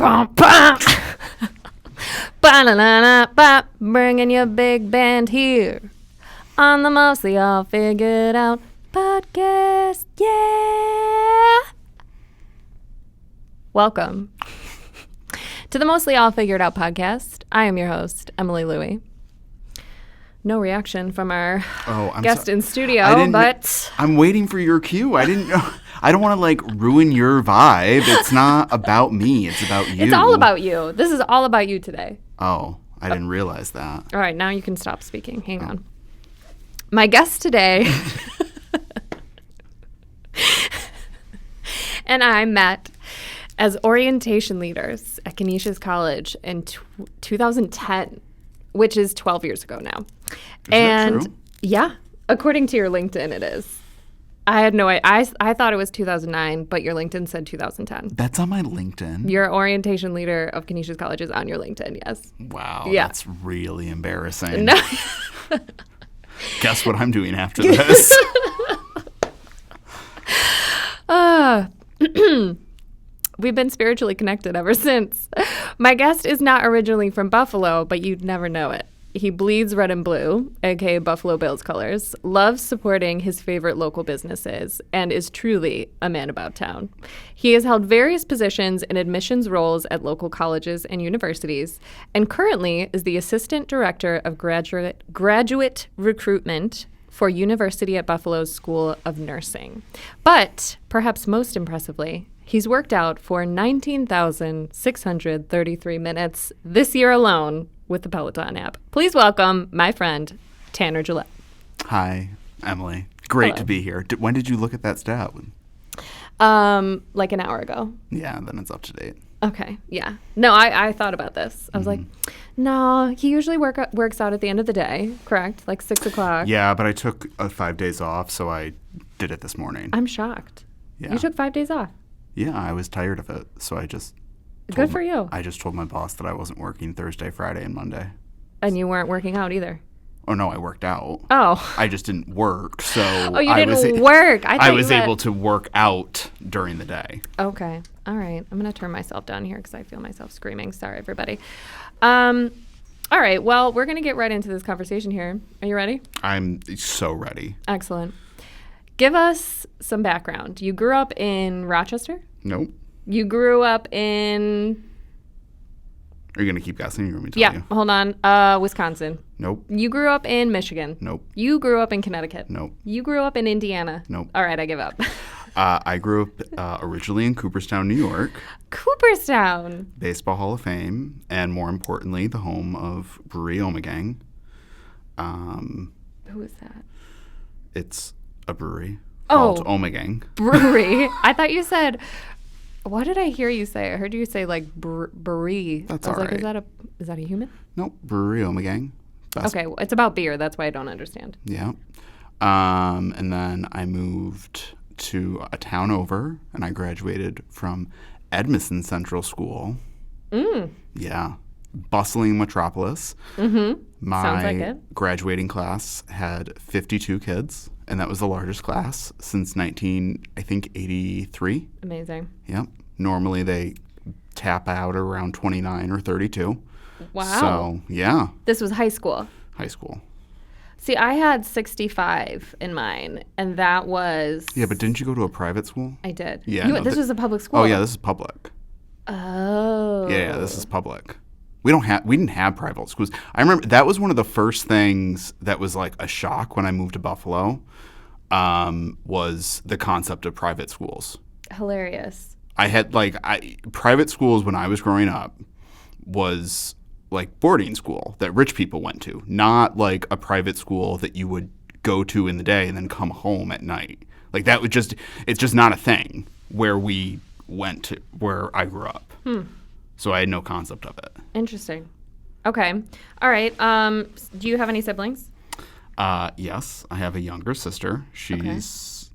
bum, bum. Ba-na-na-na-ba, bringing your big band here on the Mostly All Figured Out podcast. Yeah! Welcome to the Mostly All Figured Out podcast. I am your host, Emily Louie. No reaction from our guest in studio, but I'm waiting for your cue. I didn't know. I don't want to ruin your vibe. It's not about me. It's about you. It's all about you. This is all about you today. Oh, I didn't realize that. All right, now you can stop speaking. Hang on. My guest today and I met as orientation leaders at Canisius College in 2010, which is 12 years ago now. Is that true? Yeah, according to your LinkedIn, it is. I had no idea. I thought it was 2009, but your LinkedIn said 2010. That's on my LinkedIn. Your orientation leader of Canisius College is on your LinkedIn, yes. Wow, yeah. That's really embarrassing. No. Guess what I'm doing after this? We've been spiritually connected ever since. My guest is not originally from Buffalo, but you'd never know it. He bleeds red and blue, aka Buffalo Bills colors, loves supporting his favorite local businesses, and is truly a man about town. He has held various positions in admissions roles at local colleges and universities, and currently is the Assistant Director of Graduate Recruitment for University at Buffalo's School of Nursing. But, perhaps most impressively, he's worked out for 19,633 minutes this year alone with the Peloton app. Please welcome my friend, Tanner Gelatt. Hi, Emily. Great Hello. to be here. When did you look at that stat? Like an hour ago. Yeah, then it's up to date. Okay, yeah. No, I thought about this. I was like, no, he usually works out at the end of the day, correct? Like 6 o'clock. Yeah, but I took 5 days off, so I did it this morning. I'm shocked. Yeah. You took 5 days off. Yeah, I was tired of it, so I just... Good for you. I just told my boss that I wasn't working Thursday, Friday, and Monday. And you weren't working out either. Oh, no, I worked out. Oh. I just didn't work, so... Oh, you didn't work. I was able to work out during the day. Okay. All right. I'm going to turn myself down here because I feel myself screaming. Sorry, everybody. All right. Well, we're going to get right into this conversation here. Are you ready? I'm so ready. Excellent. Give us some background. You grew up in Rochester? Nope. You grew up in... Are you going to keep guessing? Or want me to tell Yeah, you? hold on. Wisconsin. Nope. You grew up in Michigan. Nope. You grew up in Connecticut. Nope. You grew up in Indiana. Nope. All right, I give up. I grew up originally in Cooperstown, New York. Cooperstown. Baseball Hall of Fame, and more importantly, the home of Brewery Omegang. Who is that? It's a brewery called Omegang. Brewery. I thought you said... What did I hear you say? I heard you say brewery. That's I was all like, right. Is that a human? Nope, Brewery Omegang. Okay, well, it's about beer. That's why I don't understand. Yeah. And then I moved to a town over, and I graduated from Edmondson Central School. Yeah. Bustling metropolis. Mm-hmm. Sounds like My it. graduating class had 52 kids, and that was the largest class since 1983. Amazing. Yep. Normally they tap out around 29 or 32. Wow. So, yeah. This was high school. High school. See, I had 65 in mine, and that was... Yeah, but didn't you go to a private school? I did. Yeah. This was a public school. Oh, yeah, this is public. Oh. Yeah, this is public. We didn't have private schools. I remember that was one of the first things that was like a shock when I moved to Buffalo, was the concept of private schools. Hilarious. I had private schools when I was growing up was like boarding school that rich people went to, not like a private school that you would go to in the day and then come home at night. Like that it's just not a thing where we went to, where I grew up. So I had no concept of it. Interesting. Okay. All right. Do you have any siblings? Yes, I have a younger sister. She's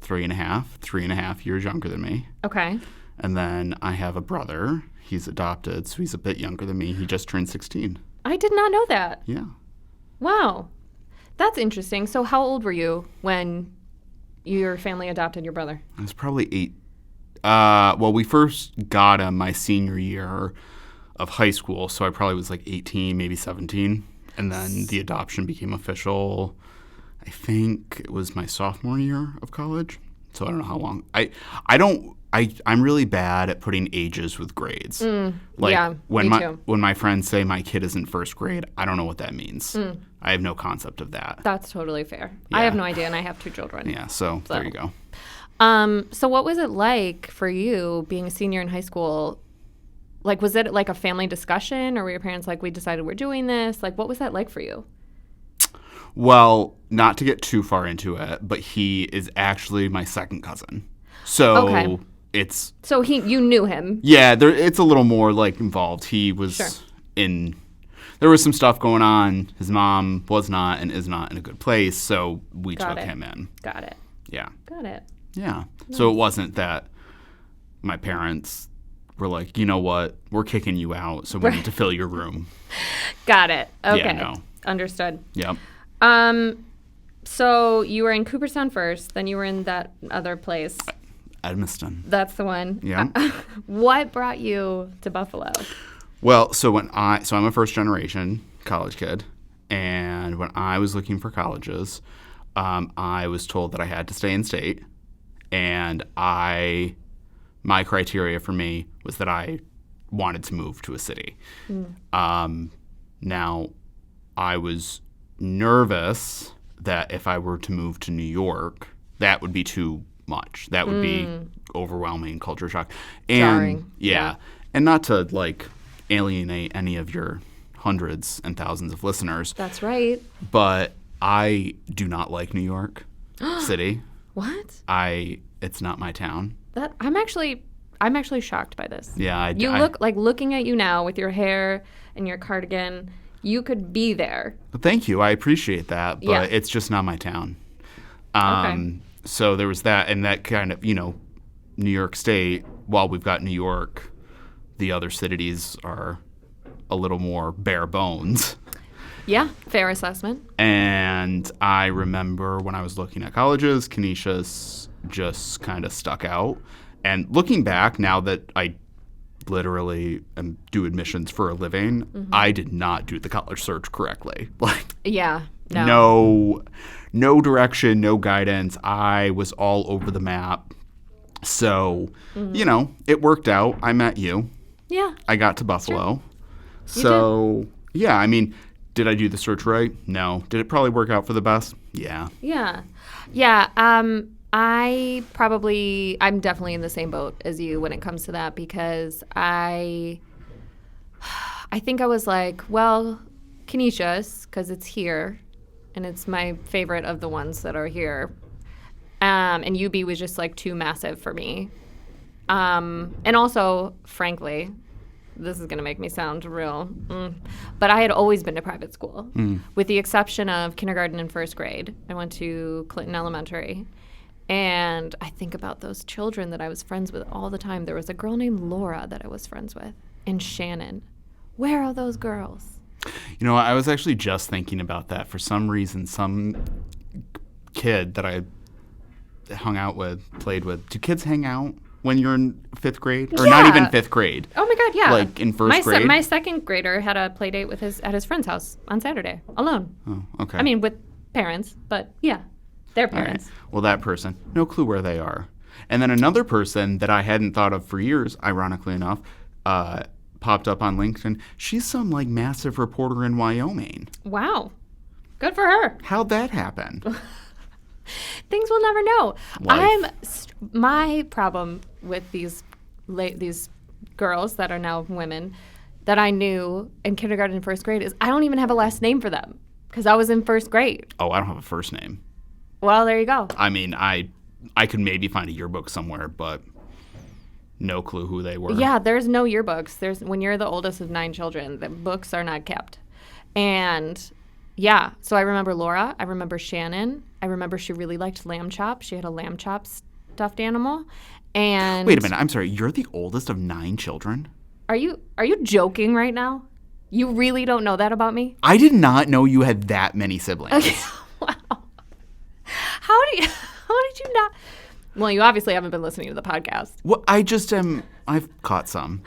3.5 years younger than me. Okay. And then I have a brother. He's adopted, so he's a bit younger than me. He just turned 16. I did not know that. Yeah. Wow. That's interesting. So how old were you when your family adopted your brother? I was probably Well, we first got him my senior year of high school, so I probably was like 18, maybe 17. And then the adoption became official, I think it was my sophomore year of college. So I don't know how long. I'm really bad at putting ages with grades. Yeah, when me too. when my friends say my kid is in first grade, I don't know what that means. I have no concept of that. That's totally fair. Yeah. I have no idea, and I have 2 children. Yeah, so there you go. So what was it like for you being a senior in high school? Like, was it like a family discussion, or were your parents like, we decided we're doing this? Like, what was that like for you? Well, not to get too far into it, but he is actually my second cousin. So Okay. it's... So you knew him. Yeah, it's a little more like involved. He was Sure. There was some stuff going on. His mom was not and is not in a good place, so we took him in. Got it. Yeah. Got it. Yeah. So it wasn't that my parents were like, you know what, we're kicking you out, so we need to fill your room. Got it. Okay. Yeah, no. Understood. Yep. So you were in Cooperstown first, then you were in that other place. Edmiston. That's the one. Yeah. What brought you to Buffalo? Well, so I'm a first generation college kid, and when I was looking for colleges, I was told that I had to stay in state, and my criteria for me was that I wanted to move to a city. Now, I was nervous that if I were to move to New York, that would be too much. That would be overwhelming culture shock. And Jarring. yeah. And not to like alienate any of your hundreds and thousands of listeners, That's right. but I do not like New York City. What? It's not my town. I'm actually shocked by this. Yeah, You look like, looking at you now with your hair and your cardigan, you could be there. Thank you. I appreciate that, but Yeah. it's just not my town. Okay. So there was that, and that kind of, New York State, while we've got New York, the other cities are a little more bare bones. Yeah, fair assessment. And I remember when I was looking at colleges, Canisius just kind of stuck out. And looking back, now that I literally do admissions for a living, I did not do the college search correctly. Like, Yeah. No. no direction, no guidance. I was all over the map. So, it worked out. I met you. Yeah. I got to Buffalo. You So, yeah, I mean, did I do the search right? No. Did it probably work out for the best? Yeah. Yeah. Yeah. I'm definitely in the same boat as you when it comes to that, because I think I was like, well, Canisius, because it's here and it's my favorite of the ones that are here. And UB was just like too massive for me. And also, frankly, this is going to make me sound real, but I had always been to private school, with the exception of kindergarten and first grade. I went to Clinton Elementary, and I think about those children that I was friends with all the time. There was a girl named Laura that I was friends with, and Shannon. Where are those girls? I was actually just thinking about that. For some reason, some kid that I hung out with, played with. Do kids hang out when you're in fifth grade? Or not even fifth grade? Oh my God, yeah. Like in first grade? My second grader had a play date with at his friend's house on Saturday, alone. Oh, okay. I mean, with parents, but yeah, their All right. parents. Well, that person, no clue where they are. And then another person that I hadn't thought of for years, ironically enough, popped up on LinkedIn. She's some like massive reporter in Wyoming. Wow. Good for her. How'd that happen? Things we'll never know. Life. My problem with these girls that are now women that I knew in kindergarten and first grade is I don't even have a last name for them because I was in first grade. Oh, I don't have a first name. Well, there you go. I mean, I could maybe find a yearbook somewhere, but no clue who they were. Yeah, there's no yearbooks. When you're the oldest of 9 children, the books are not kept. And yeah, so I remember Laura. I remember Shannon. I remember she really liked lamb chop. She had a lamb chop stuffed animal. And wait a minute. I'm sorry. You're the oldest of 9 children? Are you joking right now? You really don't know that about me? I did not know you had that many siblings. Okay. Wow. How did you not? Well, you obviously haven't been listening to the podcast. Well, I just am. I've caught some.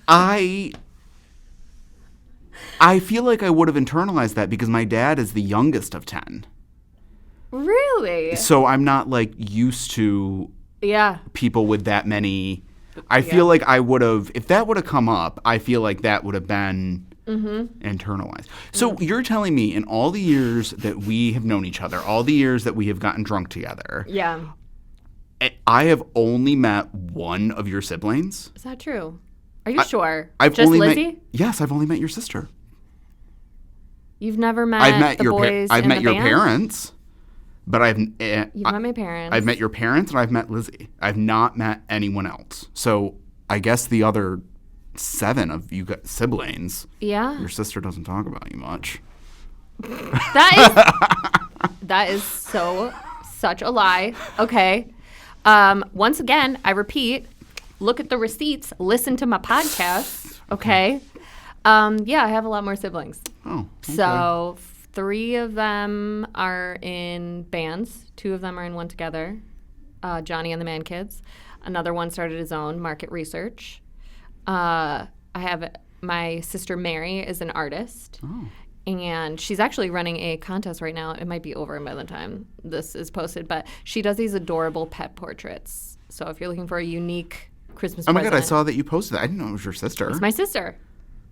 I feel like I would have internalized that because my dad is the youngest of 10. Really? So I'm not like used to people with that many. I feel like I would have, if that would have come up, I feel like that would have been internalized. So you're telling me in all the years that we have known each other, all the years that we have gotten drunk together, I have only met one of your siblings? Is that true? Are you sure? I've Just only Lizzie? Yes, I've only met your sister. You've never met the boys I've in met the your band? parents, but You've met my parents. I've met your parents and I've met Lizzie. I've not met anyone else. So I guess the other 7 of you got siblings. Yeah. Your sister doesn't talk about you much. That is such a lie. Okay. Once again, I repeat, look at the receipts, listen to my podcast. Okay. I have a lot more siblings. Oh. Okay. So 3 of them are in bands. 2 of them are in one together. Johnny and the Man Kids. Another one started his own, Market Research. I have my sister Mary is an artist. Oh. And she's actually running a contest right now. It might be over by the time this is posted, but she does these adorable pet portraits. So if you're looking for a unique Christmas present. Oh my God, I saw that you posted that. I didn't know it was your sister. It's my sister.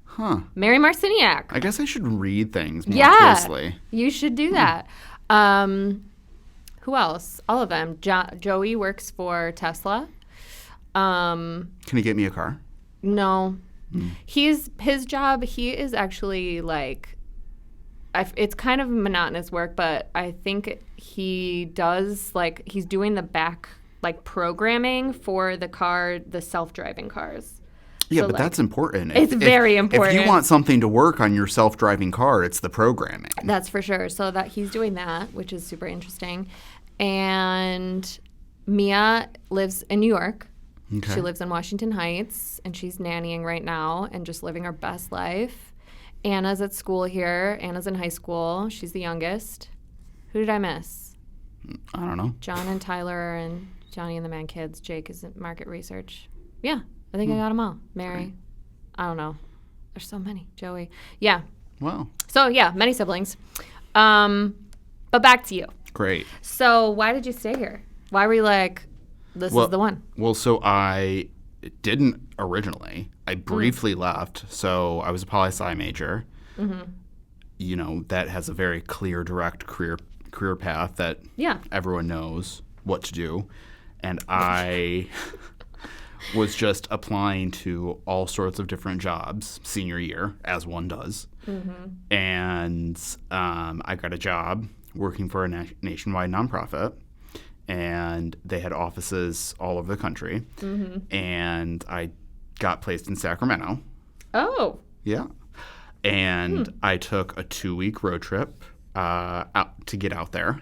Huh. Mary Marciniak. I guess I should read things more closely. You should do that. Who else? All of them. Joey works for Tesla. Can you get me a car? No. His job, he is actually like, it's kind of monotonous work, but I think he does, like, he's doing the back, like, programming for the self-driving cars. Yeah, So, but like, that's important. It's very important. If you want something to work on your self-driving car, it's the programming. That's for sure. So that he's doing that, which is super interesting. And Mia lives in New York. Okay. She lives in Washington Heights, and she's nannying right now and just living her best life. Anna's at school here. Anna's in high school. She's the youngest. Who did I miss? I don't know. John and Tyler and Johnny and the Man Kids. Jake is at Market Research. Yeah, I think I got them all. Mary. Great. I don't know. There's so many. Joey. Yeah. Wow. So, yeah, many siblings. But back to you. Great. So why did you stay here? Why were you like, this is the one? Well, so I didn't originally. I briefly left. So I was a poli-sci major. Mm-hmm. You know, that has a very clear, direct career path that everyone knows what to do. And I was just applying to all sorts of different jobs senior year, as one does. Mm-hmm. And I got a job working for a nationwide nonprofit, and they had offices all over the country. Mm-hmm. And I got placed in Sacramento. Oh. Yeah. And I took a 2-week road trip out to get out there.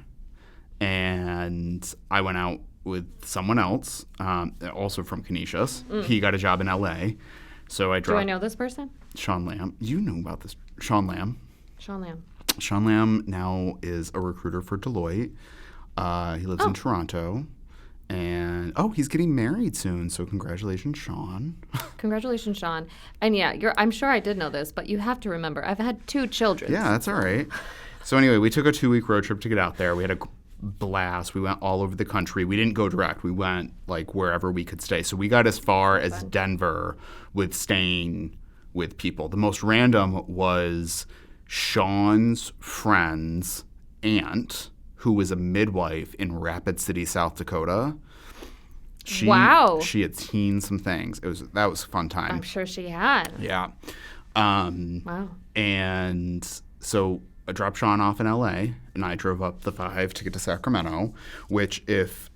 And I went out with someone else, also from Canisius. He got a job in L.A. So I dropped. Do I know this person? Sean Lamb. You know about this. Sean Lamb. Sean Lamb. Sean Lamb now is a recruiter for Deloitte. He lives in Toronto. And, he's getting married soon. So congratulations, Sean. Congratulations, Sean. And yeah, I'm sure I did know this, but you have to remember, I've had 2 children. Yeah, that's all right. So anyway, we took a 2-week road trip to get out there. We had a blast. We went all over the country. We didn't go direct. We went like wherever we could stay. So we got as far as Denver with staying with people. The most random was Sean's friend's aunt, who was a midwife in Rapid City, South Dakota. She had seen some things. That was a fun time. I'm sure she had. Yeah. Wow. And so I dropped Sean off in L.A., and I drove up the 5 to get to Sacramento, which if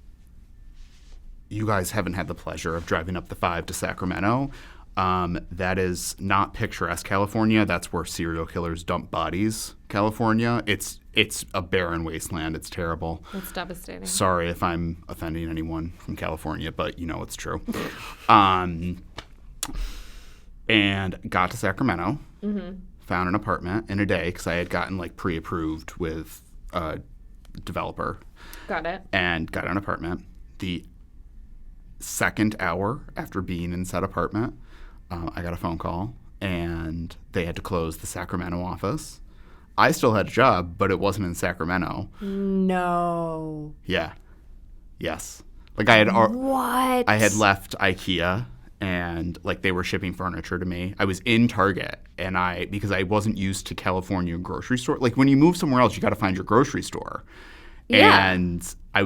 you guys haven't had the pleasure of driving up the 5 to Sacramento, that is not picturesque California. That's where serial killers dump bodies, California. It's a barren wasteland. It's terrible. It's devastating. Sorry if I'm offending anyone from California, but you know it's true. And got to Sacramento. Mm-hmm. Found an apartment in a day because I had gotten like pre-approved with a developer. Got it. And got an apartment. the second hour after being in said apartment, I got a phone call, and they had to close the Sacramento office. I still had a job, but it wasn't in Sacramento. No. Yeah. Yes. Like I had What? I had left IKEA, and like they were shipping furniture to me. I was in Target, and because I wasn't used to California grocery store. Like when you move somewhere else, you got to find your grocery store. Yeah. And I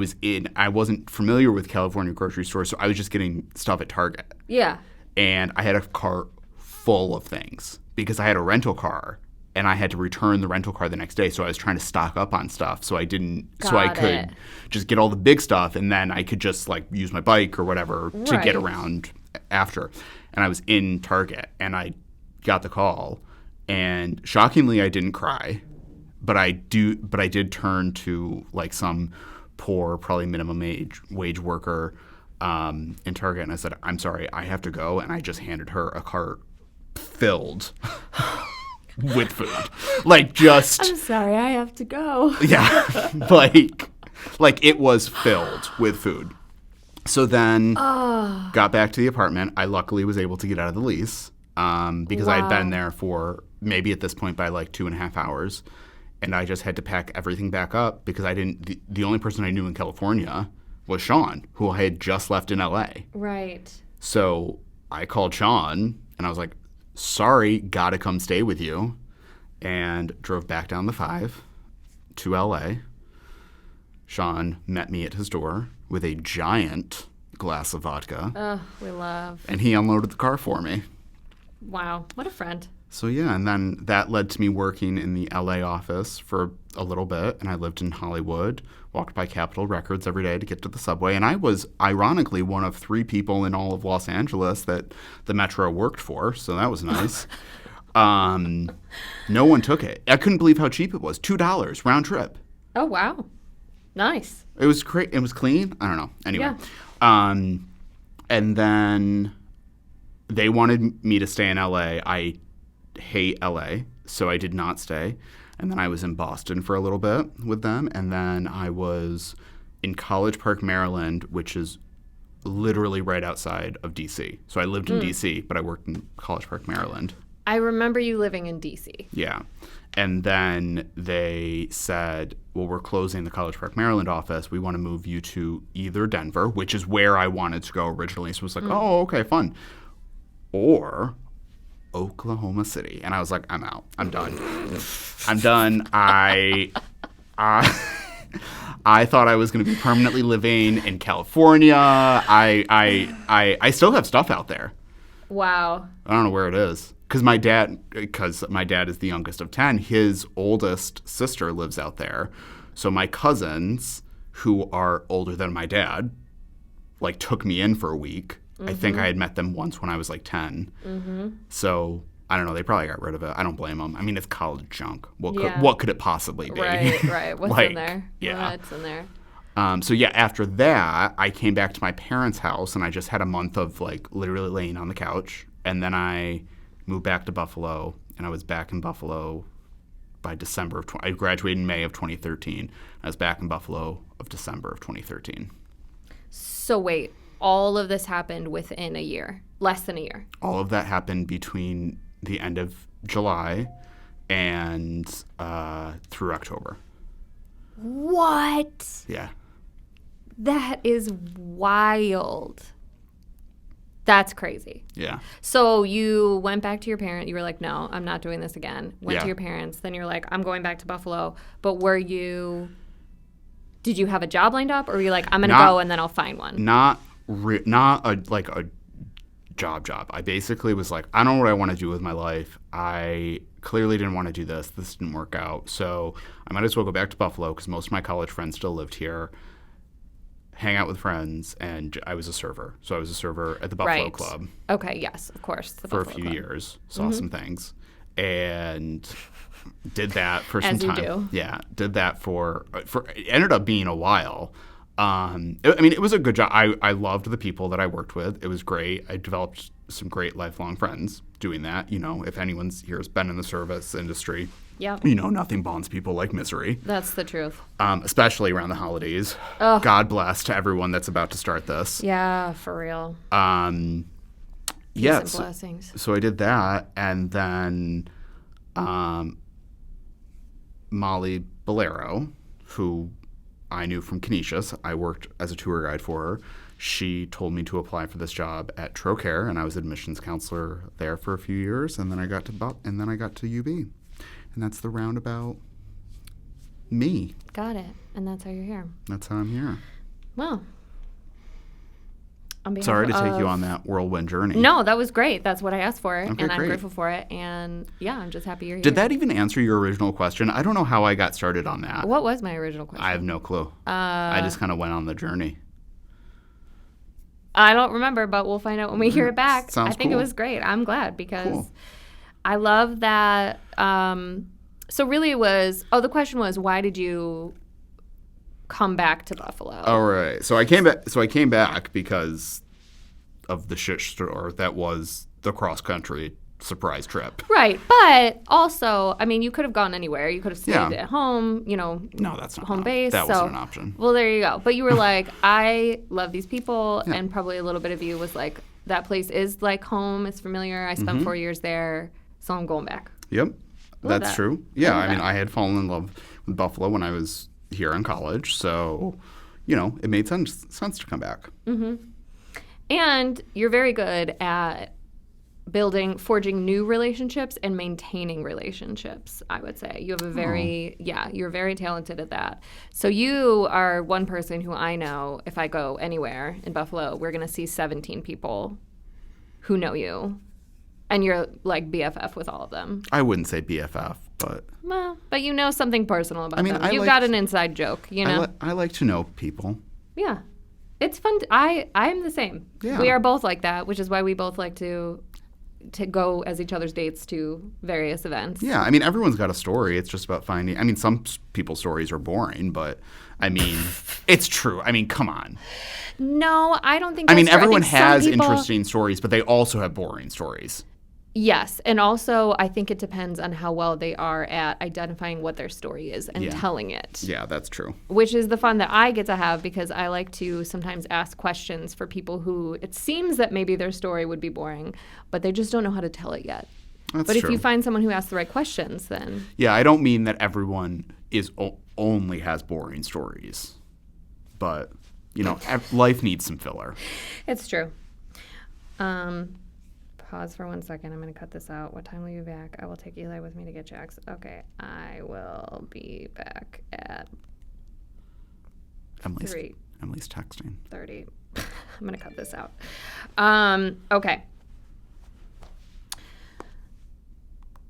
wasn't familiar with California grocery stores, so I was just getting stuff at Target. Yeah. And I had a cart full of things because I had a rental car, and I had to return the rental car the next day. So I was trying to stock up on stuff so I could just get all the big stuff, and then I could just like use my bike or whatever to get around after. And I was in Target, and I got the call, and shockingly I didn't cry, but I did turn to like some poor, probably minimum wage worker in Target, and I said, "I'm sorry, I have to go," and I just handed her a cart filled with food. Like just I'm sorry, I have to go. yeah. like it was filled with food. So then got back to the apartment. I luckily was able to get out of the lease because I had been there for maybe at this point by like 2.5 hours. And I just had to pack everything back up because the only person I knew in California was Sean, who I had just left in LA. Right. So I called Sean, and I was like, sorry, gotta come stay with you. And drove back down the 5 to LA. Sean met me at his door with a giant glass of vodka. Oh, we love. And he unloaded the car for me. Wow, what a friend. So yeah, and then that led to me working in the LA office for a little bit, and I lived in Hollywood, walked by Capitol Records every day to get to the subway, and I was ironically one of 3 people in all of Los Angeles that the Metro worked for, so that was nice. No one took it. I couldn't believe how cheap it was. $2 round trip. Oh, wow. Nice. It was great. It was clean. I don't know. Anyway. Yeah. And then they wanted me to stay in LA. I hate LA, so I did not stay. And then I was in Boston for a little bit with them. And then I was in College Park, Maryland, which is literally right outside of D.C. So I lived in D.C., but I worked in College Park, Maryland. I remember you living in D.C. Yeah. And then they said, well, we're closing the College Park, Maryland office. We want to move you to either Denver, which is where I wanted to go originally. So it was like, oh, okay, fun. Or Oklahoma City. And I was like, I'm out. I'm done. I'm done. I thought I was going to be permanently living in California. I still have stuff out there. Wow. I don't know where it is. Because my dad is the youngest of 10, his oldest sister lives out there. So my cousins, who are older than my dad, like took me in for a week. I think I had met them once when I was like 10. So I don't know. They probably got rid of it. I don't blame them. I mean, it's college junk. What could it possibly be? Right. What's like, in there? Yeah. What's in there? So yeah, after that, I came back to my parents' house, and I just had a month of like literally laying on the couch. And then I moved back to Buffalo, and I was back in Buffalo by December of I graduated in May of 2013. I was back in Buffalo of December of 2013. So wait, all of this happened within a year, less than a year. All of that happened between the end of July and through October. What? Yeah. That is wild. That's crazy. Yeah. So you went back to your parents. You were like, no, I'm not doing this again. Went to Yeah. your parents. Then you're like, I'm going back to Buffalo. But did you have a job lined up? Or were you like, I'm going to go and then I'll find one? Not a job. I basically was like, I don't know what I want to do with my life. I clearly didn't want to do this. This didn't work out. So I might as well go back to Buffalo because most of my college friends still lived here. Hang out with friends, and I was a server. So I was a server at the Buffalo Club. Okay, yes, of course. For a few years. Saw some things. And did that for some As you time. do. Yeah, did that for it ended up being a while. I mean, it was a good job. I loved the people that I worked with. It was great. I developed some great lifelong friends doing that. You know, if anyone's here has been in the service industry, Yep. you know, nothing bonds people like misery. That's the truth. Especially around the holidays. Ugh. God bless to everyone that's about to start this. Yeah, for real. Yeah. Peace and blessings. So I did that, and then Molly Bolero, who I knew from Canisius, I worked as a tour guide for her. She told me to apply for this job at Trocare, and I was admissions counselor there for a few years, and then I got to UB, and that's the roundabout me. Got it. And that's how you're here. That's how I'm here. Well, on behalf Sorry to take of- you on that whirlwind journey. No, that was great. That's what I asked for, Okay, and I'm great. grateful for it. And yeah, I'm just happy you're here. Did that even answer your original question? I don't know how I got started on that. What was my original question? I have no clue. I just kind of went on the journey. I don't remember, but we'll find out when we hear it back. Sounds I think cool. it was great. I'm glad because Cool. I love that. So really it was, the question was, why did you come back to Buffalo? All right. So I came back because of the shit store that was the cross country surprise trip. Right. But also, I mean, you could have gone anywhere. You could have stayed Yeah. at home, you know, No, that's not home base. That so, wasn't an option. Well, there you go. But you were like, I love these people. Yeah. And probably a little bit of you was like, that place is like home. It's familiar. I spent 4 years there. So I'm going back. Yep. Love That's that. true. Yeah. Love I mean, that. I had fallen in love with Buffalo when I was here in college. So, you know, it made sense to come back. And you're very good at forging new relationships and maintaining relationships, I would say. You have a you're very talented at that. So you are one person who I know, if I go anywhere in Buffalo, we're going to see 17 people who know you. And you're like BFF with all of them. I wouldn't say BFF, but Well, but you know something personal about them. I You've like- got an inside joke, you know? I like to know people. Yeah. It's fun. I'm the same. Yeah. We are both like that, which is why we both like to go as each other's dates to various events. Yeah, I mean, everyone's got a story. It's just about finding. I mean, some people's stories are boring, but I mean, it's true. I mean, come on. No, I don't think I that's mean, true. everyone think some has people- interesting stories, but they also have boring stories. Yes, and also I think it depends on how well they are at identifying what their story is and Yeah. telling it. Yeah, that's true. Which is the fun that I get to have because I like to sometimes ask questions for people who it seems that maybe their story would be boring, but they just don't know how to tell it yet. That's But true. if you find someone who asks the right questions, then Yeah, I don't mean that everyone is only has boring stories, but you know, life needs some filler. it's true. Pause for 1 second. I'm going to cut this out. What time will you be back? I will take Eli with me to get Jax. Okay, I will be back at Emily's 3:30. texting. I'm going to cut this out. Okay.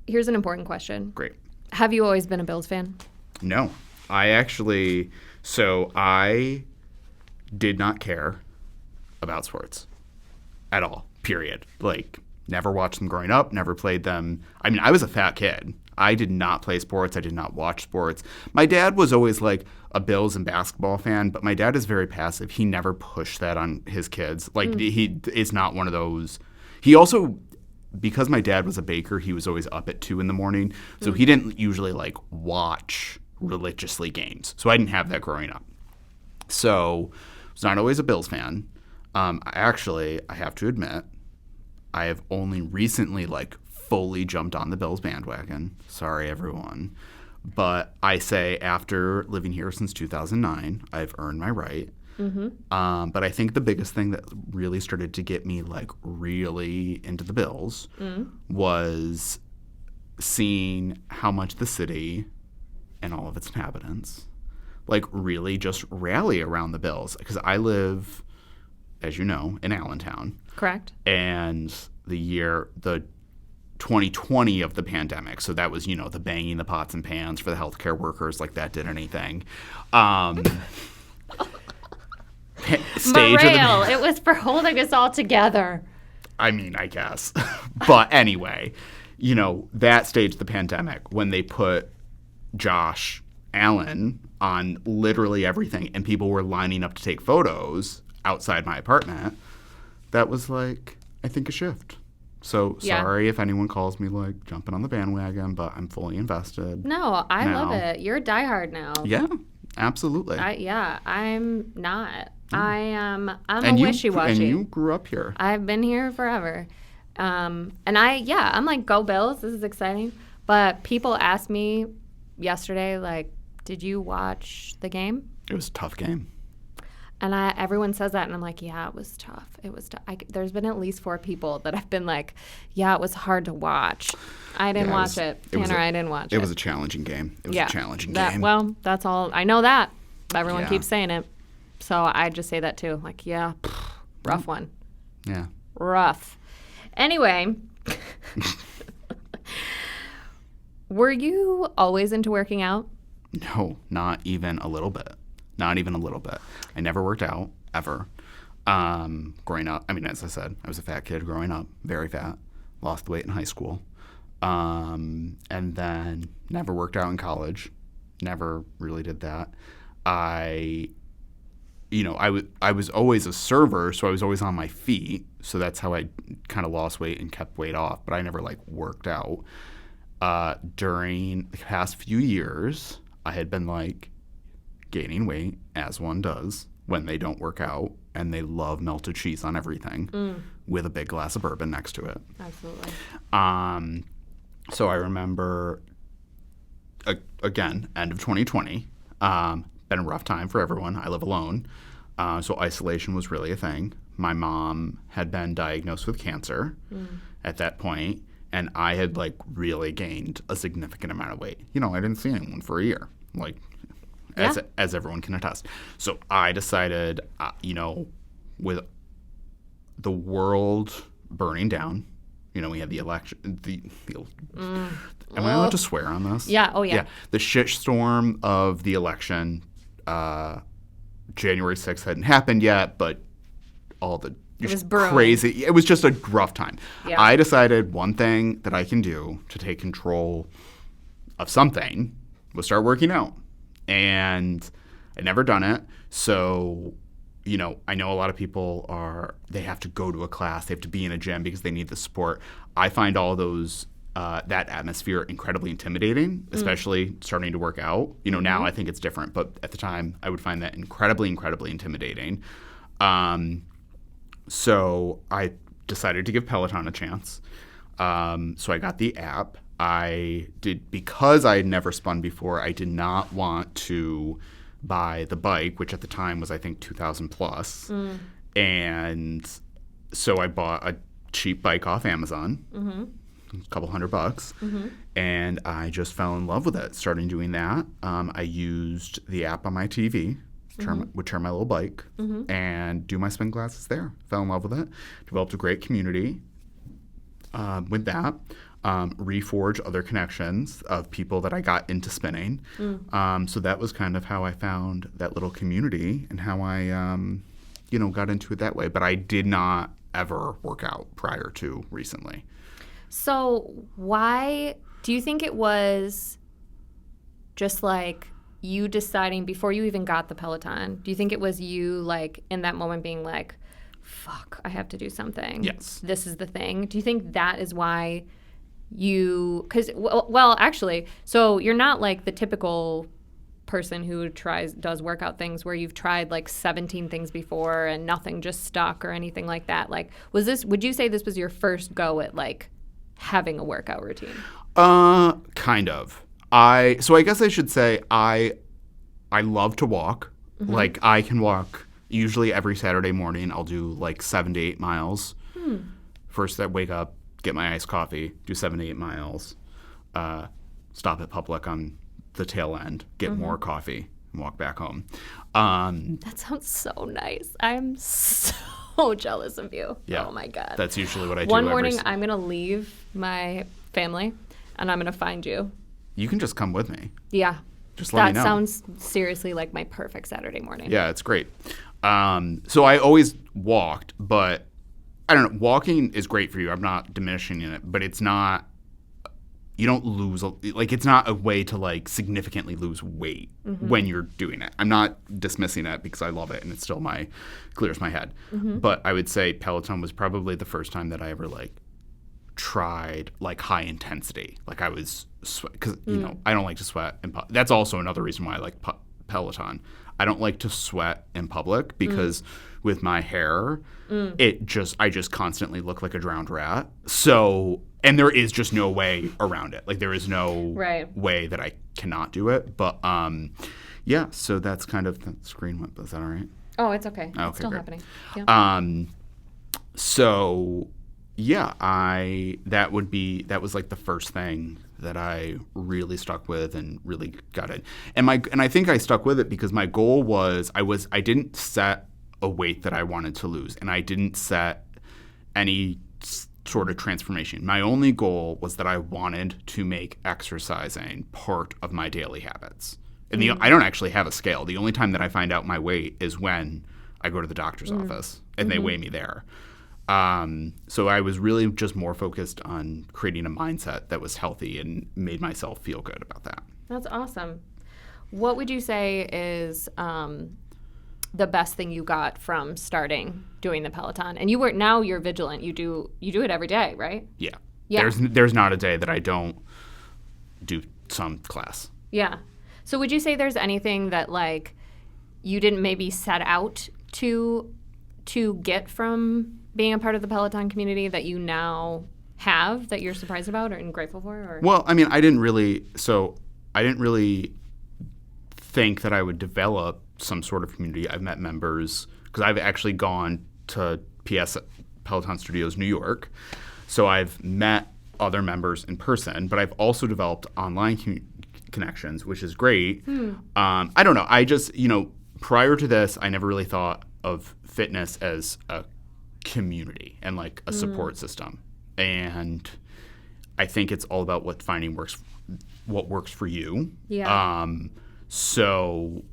Here's an important question. Great. Have you always been a Bills fan? No, I did not care about sports at all, period. Like, never watched them growing up, never played them. I mean, I was a fat kid. I did not play sports. I did not watch sports. My dad was always like a Bills and basketball fan, but my dad is very passive. He never pushed that on his kids. Like, he is not one of those. He also, because my dad was a baker, he was always up at 2 a.m. So he didn't usually like watch religiously games. So I didn't have that growing up. So I was not always a Bills fan. I have to admit, I have only recently like fully jumped on the Bills bandwagon. Sorry, everyone. But I say after living here since 2009, I've earned my right. But I think the biggest thing that really started to get me like really into the Bills was seeing how much the city and all of its inhabitants like really just rally around the Bills. Because I live, as you know, in Allentown. Correct. And the 2020 of the pandemic, so that was, you know, the banging the pots and pans for the healthcare workers, like that did anything. Morale. It was for holding us all together. I mean, I guess. But anyway, you know, that stage of the pandemic when they put Josh Allen on literally everything, and people were lining up to take photos outside my apartment, that was like, I think, a shift. So sorry if anyone calls me like jumping on the bandwagon, but I'm fully invested. No, I love it. You're a diehard now. Yeah, absolutely. I'm not. I'm and a wishy-washy. And you grew up here. I've been here forever. I'm like, go Bills. This is exciting. But people asked me yesterday, like, did you watch the game? It was a tough game. And everyone says that, and I'm like, yeah, it was tough. It was tough. There's been at least 4 people that have been like, yeah, it was hard to watch. I didn't watch it. Tanner, I didn't watch it. It was a challenging game. It was a challenging game. Well, that's all. I know that. Everyone keeps saying it. So I just say that too. Like, yeah, rough one. Yeah. Rough. Anyway, were you always into working out? No, not even a little bit. Not even a little bit. I never worked out, ever. Growing up, I mean, as I said, I was a fat kid growing up, very fat, lost the weight in high school, and then never worked out in college, never really did that. I was always a server, so I was always on my feet, so that's how I kind of lost weight and kept weight off, but I never, like, worked out. During the past few years, I had been, like, gaining weight, as one does when they don't work out, and they love melted cheese on everything with a big glass of bourbon next to it. Absolutely. So I remember, again, end of 2020, been a rough time for everyone. I live alone, so isolation was really a thing. My mom had been diagnosed with cancer at that point, and I had, like, really gained a significant amount of weight. I didn't see anyone for a year, like, as everyone can attest. So I decided, with the world burning down, we had the election. Am I allowed to swear on this? Yeah. Oh, yeah. Yeah. The shitstorm of the election. January 6th hadn't happened yet, but all the it was crazy. It was just a rough time. Yeah. I decided one thing that I can do to take control of something was start working out. And I'd never done it. So, I know a lot of people they have to go to a class, they have to be in a gym because they need the support. I find all those, that atmosphere incredibly intimidating, especially starting to work out. Now I think it's different, but at the time I would find that incredibly, incredibly intimidating. So I decided to give Peloton a chance. So I got the app. Because I had never spun before, I did not want to buy the bike, which at the time was, I think, $2,000 plus. And so I bought a cheap bike off Amazon, a couple $100, and I just fell in love with it. Started doing that. I used the app on my TV, would turn my little bike, and do my spin classes there. Fell in love with it. Developed a great community with that. Reforge other connections of people that I got into spinning. So that was kind of how I found that little community and how I, got into it that way. But I did not ever work out prior to recently. So why do you think it was just like you deciding before you even got the Peloton? Do you think it was you like in that moment being like, fuck, I have to do something. Yes. This is the thing. Do you think that is why because actually, so you're not like the typical person who does workout things where you've tried like 17 things before and nothing just stuck or anything like that. Like, would you say this was your first go at like having a workout routine? Kind of. I guess I should say I love to walk. Like I can walk usually every Saturday morning. I'll do like 7 to 8 miles. First I wake up, get my iced coffee, do 7 to 8 miles, stop at Public on the tail end, get more coffee, and walk back home. That sounds so nice. I'm so jealous of you. Yeah, oh my God. That's usually what I do. One morning I'm going to leave my family and I'm going to find you. You can just come with me. Yeah. Just let me know. That sounds seriously like my perfect Saturday morning. Yeah, it's great. So I always walked, but I don't know. Walking is great for you. I'm not diminishing in it, but it's not you don't lose, like, it's not a way to, like, significantly lose weight when you're doing it. I'm not dismissing it because I love it and it's still clears my head. But I would say Peloton was probably the first time that I ever, like, tried, like, high intensity. Like, I was, because, you know, I don't like to sweat. That's also another reason why I like Peloton. I don't like to sweat in public because with my hair, I just constantly look like a drowned rat. So, and there is just no way around it. Like, there is no way that I cannot do it. But, yeah, so that's kind of, the screen went, is that all right? Oh, it's okay. Okay, it's still great. happening. Yeah. So, yeah, that was like the first thing that I really stuck with and really got it. And I think I stuck with it because my goal was I didn't set a weight that I wanted to lose, and I didn't set any sort of transformation. My only goal was that I wanted to make exercising part of my daily habits. And I don't actually have a scale. The only time that I find out my weight is when I go to the doctor's office and they weigh me there. So I was really just more focused on creating a mindset that was healthy and made myself feel good about that. That's awesome. What would you say is the best thing you got from starting doing the Peloton? And now you're vigilant. You do it every day, right? Yeah. There's not a day that I don't do some class. Yeah. So would you say there's anything that, like, you didn't maybe set out to get from being a part of the Peloton community that you now have that you're surprised about and grateful for? Or? Well, I mean, I didn't really think that I would develop some sort of community. I've met members because I've actually gone to Peloton Studios New York, so I've met other members in person, but I've also developed online connections, which is great. I don't know. I just, prior to this, I never really thought of fitness as a community and like a support system. And I think it's all about what works for you. Yeah. So,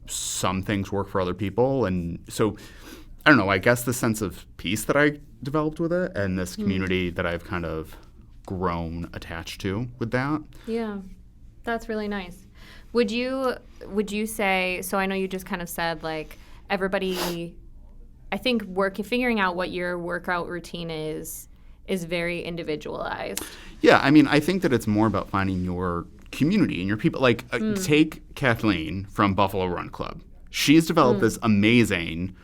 some things work for other people. And so, I don't know, I guess the sense of peace that I developed with it and this community that I've kind of grown attached to with that. Yeah. That's really nice. Would you say, so I know you just kind of said, like, everybody, I think figuring out what your workout routine is very individualized. Yeah, I mean, I think that it's more about finding your community and your people. Like, take Kathleen from Buffalo Run Club. She's developed this amazing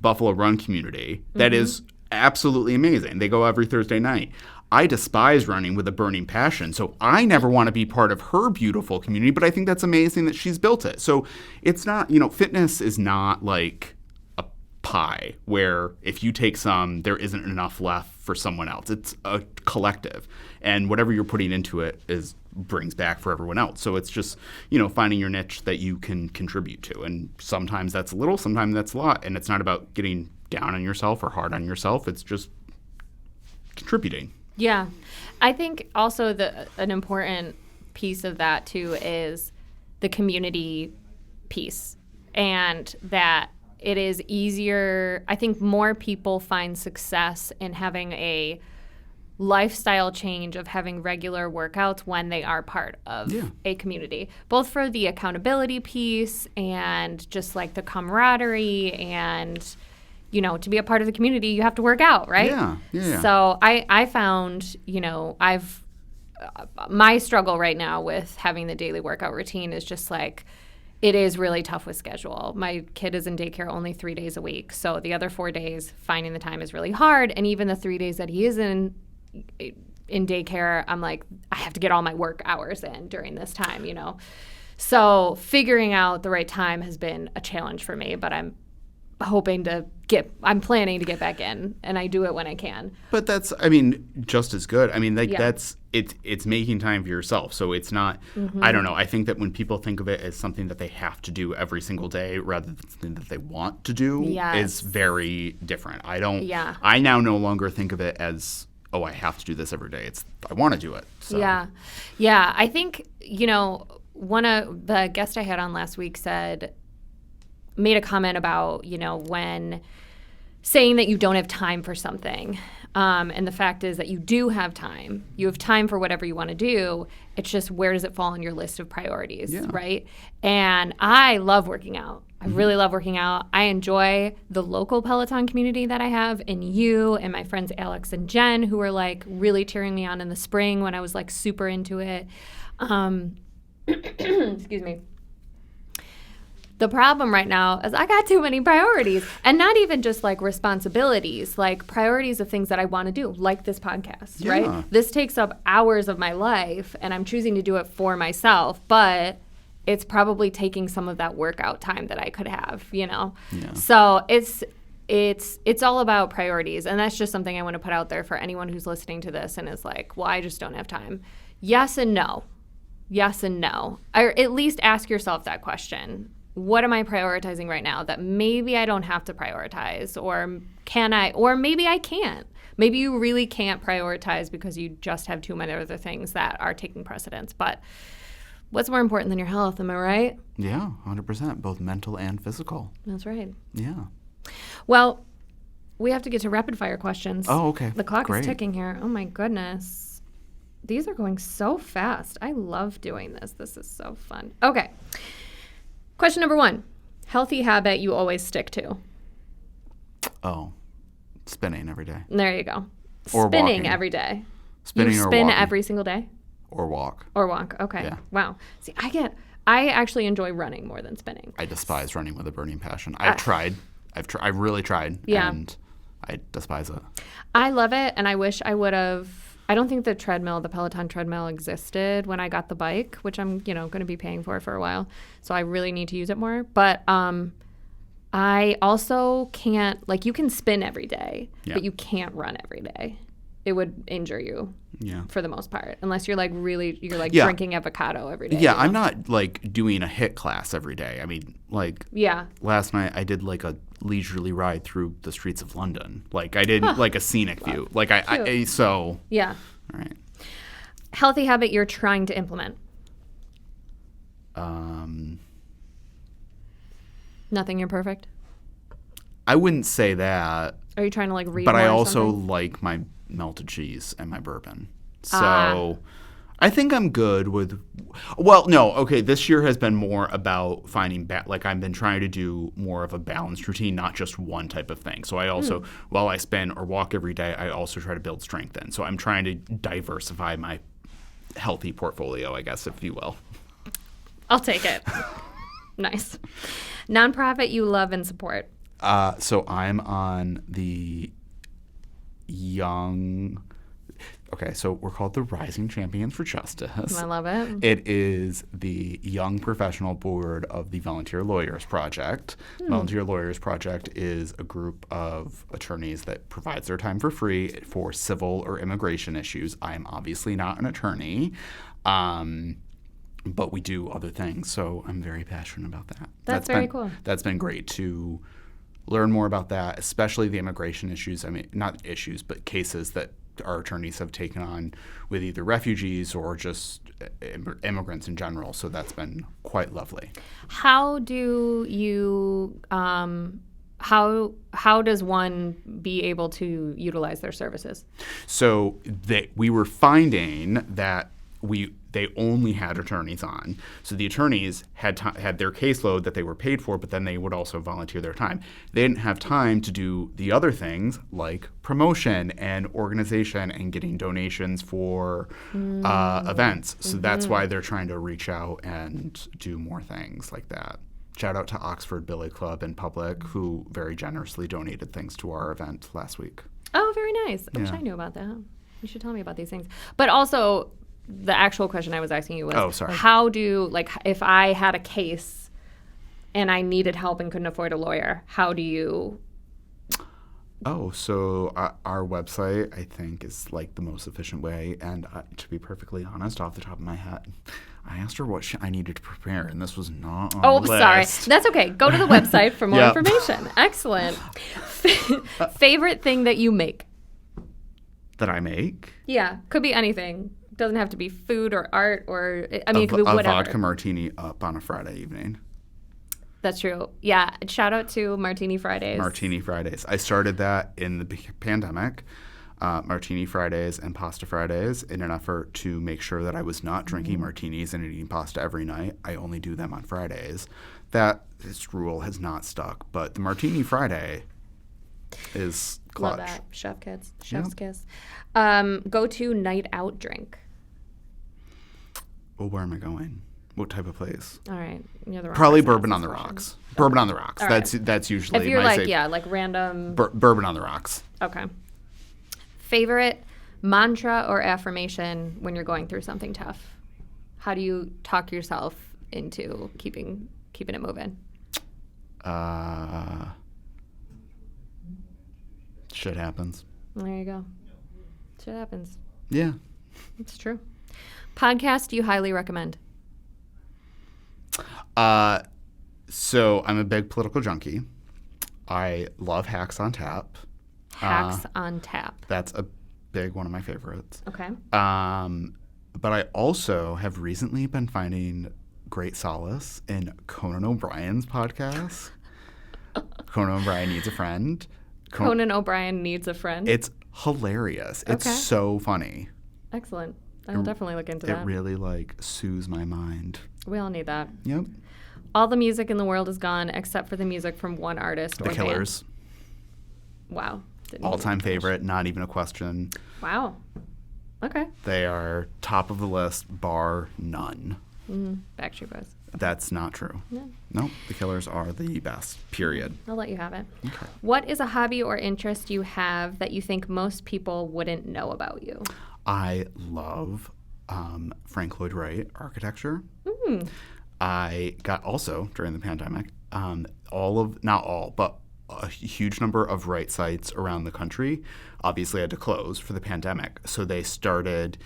Buffalo Run community that is absolutely amazing. They go every Thursday night. I despise running with a burning passion, so I never want to be part of her beautiful community, but I think that's amazing that she's built it. So it's not, fitness is not like a pie where if you take some, there isn't enough left for someone else. It's a collective, and whatever you're putting into it brings back for everyone else. So it's just, finding your niche that you can contribute to, and sometimes that's a little, sometimes that's a lot, and it's not about getting down on yourself or hard on yourself. It's just contributing. Yeah. I think also an important piece of that, too, is the community piece, and that it is easier. I think more people find success in having a lifestyle change of having regular workouts when they are part of a community, both for the accountability piece and just like the camaraderie and to be a part of the community, you have to work out, right? Yeah. So I found, my struggle right now with having the daily workout routine is just like, it is really tough with schedule. My kid is in daycare only 3 days a week. So the other 4 days, finding the time is really hard. And even the 3 days that he is in daycare, I'm like, I have to get all my work hours in during this time, So figuring out the right time has been a challenge for me, but I'm planning to get back in, and I do it when I can. But that's, just as good. It's making time for yourself. So it's not, I don't know. I think that when people think of it as something that they have to do every single day rather than something that they want to do is very different. I now no longer think of it as, oh, I have to do this every day. It's, I want to do it. So. Yeah. I think, one of the guests I had on last week made a comment about, when saying that you don't have time for something. And the fact is that you do have time. You have time for whatever you want to do. It's just where does it fall on your list of priorities, right? And I love working out. I really love working out. I enjoy the local Peloton community that I have, and you and my friends Alex and Jen, who were like really cheering me on in the spring when I was like super into it. Excuse me. The problem right now is I got too many priorities, and not even just like responsibilities, like priorities of things that I want to do, like this podcast, right? This takes up hours of my life, and I'm choosing to do it for myself, but it's probably taking some of that workout time that I could have, you know? Yeah. So it's all about priorities, and that's just something I want to put out there for anyone who's listening to this and is like, well, I just don't have time. Yes and no. Yes and no. Or at least ask yourself that question. What am I prioritizing right now that maybe I don't have to prioritize, or can I, or maybe I can't. Maybe you really can't prioritize because you just have too many other things that are taking precedence. But what's more important than your health, am I right? Yeah, 100%, both mental and physical. That's right. Yeah. Well, we have to get to rapid fire questions. Oh, okay. The clock is ticking here. Oh my goodness. These are going so fast. I love doing this. This is so fun. Okay. Question number 1. Healthy habit you always stick to. Oh, spinning every day. There you go. Or spinning walking. Every day. Spinning you or spin walking. every single day? Or walk. Or walk. Okay. Yeah. Wow. See, I actually enjoy running more than spinning. I despise running with a burning passion. I really tried. Yeah. And I despise it. I love it, and I wish I would have. I don't think the Peloton treadmill existed when I got the bike, which I'm, going to be paying for a while. So I really need to use it more. But I also can't, like, you can spin every day, but you can't run every day. It would injure you for the most part, unless you're drinking avocado every day. Yeah, I'm not like doing a HIIT class every day. I mean, like last night I did like a leisurely ride through the streets of London. Like I did like a scenic view. Like I so yeah. All right. Healthy habit you're trying to implement. Nothing you're perfect? I wouldn't say that. Are you trying to like read But more I or also something? like my melted cheese and my bourbon. So I think I'm good with this year has been more about finding like I've been trying to do more of a balanced routine, not just one type of thing. So I also while I spin or walk every day, I also try to build strength in. So I'm trying to diversify my healthy portfolio, I guess, if you will. I'll take it. Nice. Nonprofit you love and support. So I'm on the so we're called the Rising Champions for Justice. I love it. It is the Young Professional Board of the Volunteer Lawyers Project. Volunteer Lawyers Project is a group of attorneys that provides their time for free for civil or immigration issues. I am obviously not an attorney, but we do other things, so I'm very passionate about that. That's very cool. That's been great to learn more about that, especially the immigration issues. I mean, not issues, but cases that our attorneys have taken on with either refugees or just immigrants in general. So that's been quite lovely. How do you how does one be able to utilize their services? So we were finding that they only had attorneys on. So the attorneys had their caseload that they were paid for, but then they would also volunteer their time. They didn't have time to do the other things like promotion and organization and getting donations for events. So that's why they're trying to reach out and do more things like that. Shout out to Oxford Billy Club in Public, who very generously donated things to our event last week. Oh, very nice. I wish I knew about that. You should tell me about these things. But also, the actual question I was asking you was, how do, like, if I had a case and I needed help and couldn't afford a lawyer, how do you? Oh, so our website, I think, is like the most efficient way. And to be perfectly honest, off the top of my head, I asked her what I needed to prepare, and this was not on the list. Sorry. That's okay. Go to the website for more information. Excellent. Favorite thing that you make? That I make? Yeah. Could be anything. Doesn't have to be food or art or, I mean, it could be whatever. A vodka martini up on a Friday evening. That's true. Yeah. Shout out to Martini Fridays. Martini Fridays. I started that in the pandemic. Martini Fridays and Pasta Fridays in an effort to make sure that I was not drinking martinis and eating pasta every night. I only do them on Fridays. This rule has not stuck, but the Martini Friday is clutch. Love that. Chef's Yep. kiss. Go-to night out drink. Well, where am I going? What type of place? All right. You're the wrong Probably person to Bourbon ask on the this question. Rocks. Bourbon on the Rocks. All That's usually If you're my like, safe. yeah, like random. Bourbon on the Rocks. Okay. Favorite mantra or affirmation when you're going through something tough? How do you talk yourself into keeping it moving? Shit happens. There you go. Shit happens. Yeah. It's true. Podcast you highly recommend? So I'm a big political junkie. I love Hacks on Tap. Hacks on Tap. That's a big one of my favorites. Okay. But I also have recently been finding great solace in Conan O'Brien's podcast. Conan O'Brien Needs a Friend. Conan O'Brien Needs a Friend. It's hilarious. It's Okay. so funny. Excellent. I'll definitely look into It that. really soothes my mind. We all need that. Yep. All the music in the world is gone except for the music from one artist The or Killers. band. Wow. Didn't All-time even- favorite, not even a question. Wow. Okay. They are top of the list, bar none. Backstreet Boys. That's not true. No. No, the Killers are the best, period. I'll let you have it. Okay. What is a hobby or interest you have that you think most people wouldn't know about you? I love Frank Lloyd Wright architecture. I got also, during the pandemic, not all, but a huge number of Wright sites around the country obviously had to close for the pandemic. So they started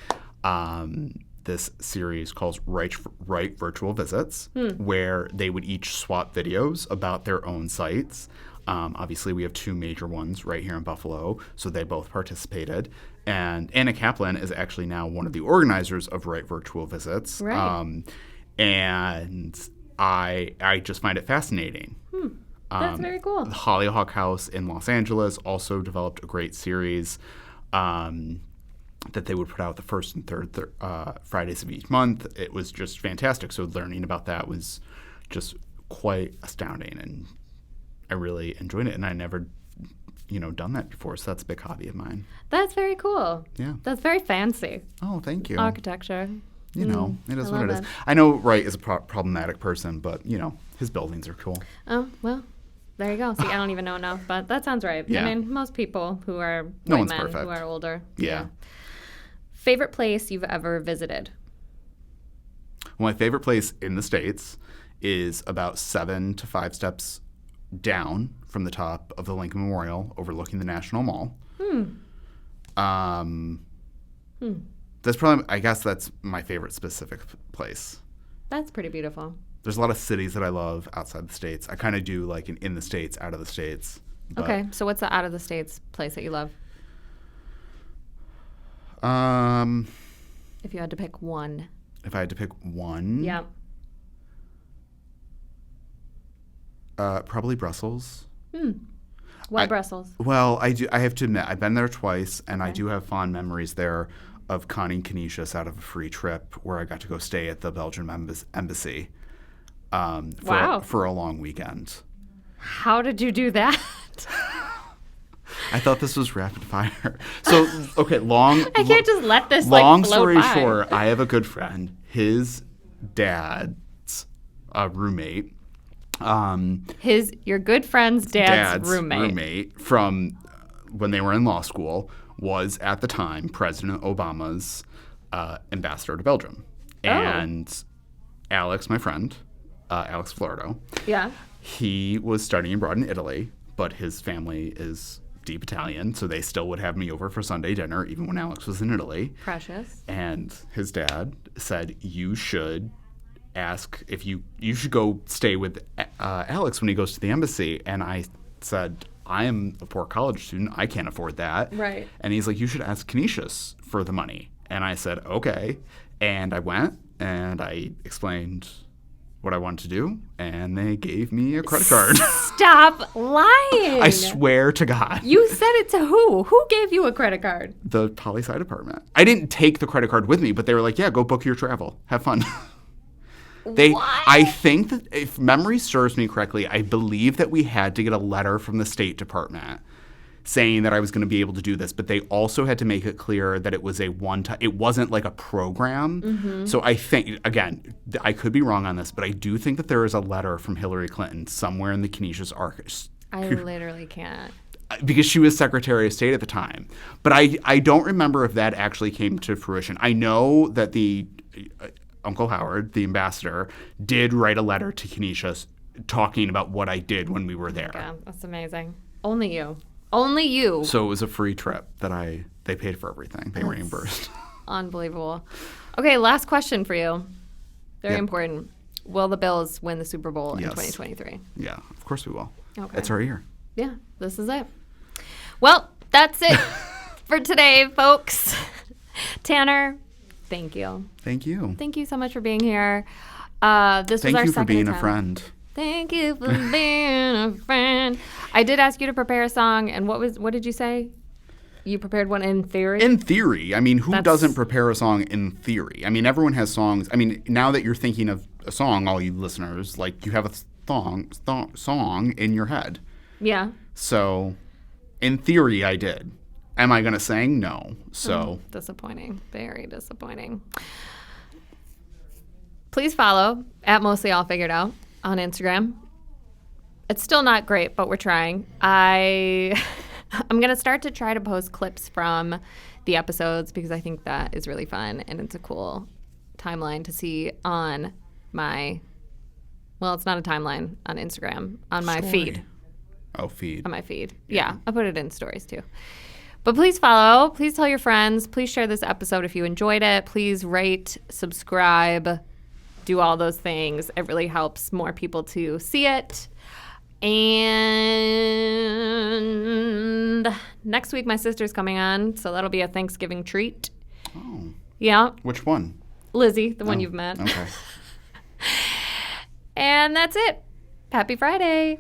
this series called Wright Virtual Visits, where they would each swap videos about their own sites. Obviously, we have two major ones right here in Buffalo, so they both participated. And Anna Kaplan is actually now one of the organizers of Wright Virtual Visits. Right. And I just find it fascinating. That's very cool. The Hollyhock House in Los Angeles also developed a great series that they would put out the first and third Fridays of each month. It was just fantastic. So learning about that was just quite astounding, and I really enjoyed it. And I never, done that before, so that's a big hobby of mine. That's very cool. Yeah. That's very fancy. Oh, thank you. Architecture. It is I what it love is. it. I know Wright is a problematic person, but his buildings are cool. Oh, well, there you go. See, I don't even know enough, but that sounds right. Yeah. I mean, most people who are No white one's men perfect. who are older. Yeah. Favorite place you've ever visited? Well, my favorite place in the States is about 7 to 5 steps down from the top of the Lincoln Memorial, overlooking the National Mall. That's probably, I guess that's my favorite specific place. That's pretty beautiful. There's a lot of cities that I love outside the States. I kind of do like an in the States, out of the States. But, Okay, so what's the out of the States place that you love? If you had to pick one. If I had to pick one, Yeah. probably Brussels. Why Brussels? Well, I have to admit, I've been there twice, and I do have fond memories there of conning Canisius out of a free trip where I got to go stay at the Belgian embassy Wow. for a long weekend. How did you do that? I thought this was rapid fire. So, okay, I can't just let this long float story by. short, I have a good friend. His dad's roommate. Your good friend's dad's roommate. From when they were in law school was at the time President Obama's ambassador to Belgium. Oh. And Alex, my friend, Alex Florido, Yeah. he was studying abroad in Italy, but his family is deep Italian, so they still would have me over for Sunday dinner even when Alex was in Italy. Precious. And his dad said, you should ask if you should go stay with Alex when he goes to the embassy. And I said, I am a poor college student. I can't afford that. Right. And he's like, you should ask Canisius for the money. And I said, okay. And I went and I explained what I wanted to do, and they gave me a credit card. Stop lying. I swear to God. You said it to who? Who gave you a credit card? The poli-sci department. I didn't take the credit card with me, but they were like, yeah, go book your travel. Have fun. What? I think that if memory serves me correctly, I believe that we had to get a letter from the State Department saying that I was going to be able to do this, but they also had to make it clear that it was a one-time, it wasn't like a program. Mm-hmm. So I think, again, I could be wrong on this, but I do think that there is a letter from Hillary Clinton somewhere in the Canisius archives. I literally can't. Because she was Secretary of State at the time. But I don't remember if that actually came to fruition. I know that the Uncle Howard, the ambassador, did write a letter to Canisius talking about what I did when we were there. Yeah, that's amazing. Only you. Only you. So it was a free trip that they paid for everything. They reimbursed. Unbelievable. Okay, last question for you. Very Yep. important. Will the Bills win the Super Bowl in Yes. 2023? Yeah, of course we will. Okay. That's our year. Yeah, this is it. Well, that's it for today, folks. Tanner, thank you. Thank you. Thank you so much for being here. This was our Thank you for second being a attempt. friend. Thank you for being a friend. I did ask you to prepare a song, and what did you say? You prepared one in theory? In theory. I mean, who That's- doesn't prepare a song in theory? I mean, everyone has songs. I mean, now that you're thinking of a song, all you listeners, like you have a song in your head. Yeah. So, in theory, I did. Am I going to sing? No. So, Disappointing. Very disappointing. Please follow at Mostly All Figured Out on Instagram. It's still not great, but we're trying. I'm going to start to try to post clips from the episodes because I think that is really fun and it's a cool timeline to see on my, well, it's not a timeline on Instagram, on my Story. feed. Oh, feed. On my feed. Yeah, I'll put it in stories too. But please follow. Please tell your friends. Please share this episode if you enjoyed it. Please rate, subscribe, do all those things. It really helps more people to see it. And next week, my sister's coming on, so that'll be a Thanksgiving treat. Oh. Yeah, Which one? Lizzie, the one Oh, you've met. Okay. And that's it. Happy Friday.